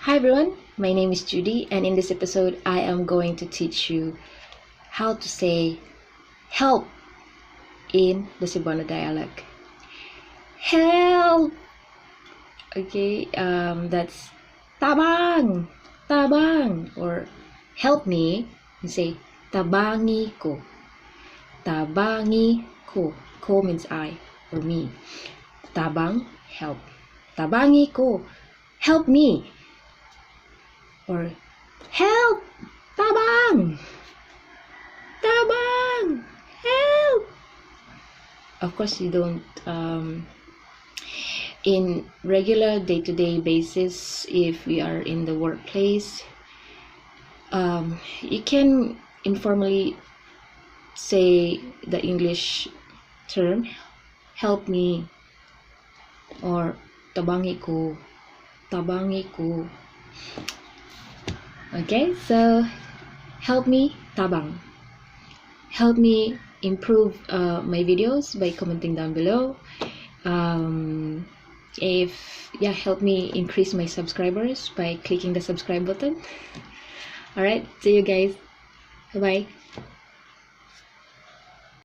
Hi everyone, my name is Judy, and in this episode I am going to teach you how to say help in the Cebuano dialect. Help! Okay, that's tabang, tabang, or help me. You say tabangi ko, tabangi ko. Ko means I or me. Tabang, help. Tabangi ko, help me. Or help! Tabang! Tabang! Help! Of course, you don't in regular day-to-day basis, if we are in the workplace, you can informally say the English term help me or tabangi ko, tabangi ko. Okay, so help me tabang. Help me improve my videos by commenting down below. Help me increase my subscribers by clicking the subscribe button. Alright, see you guys. Bye bye.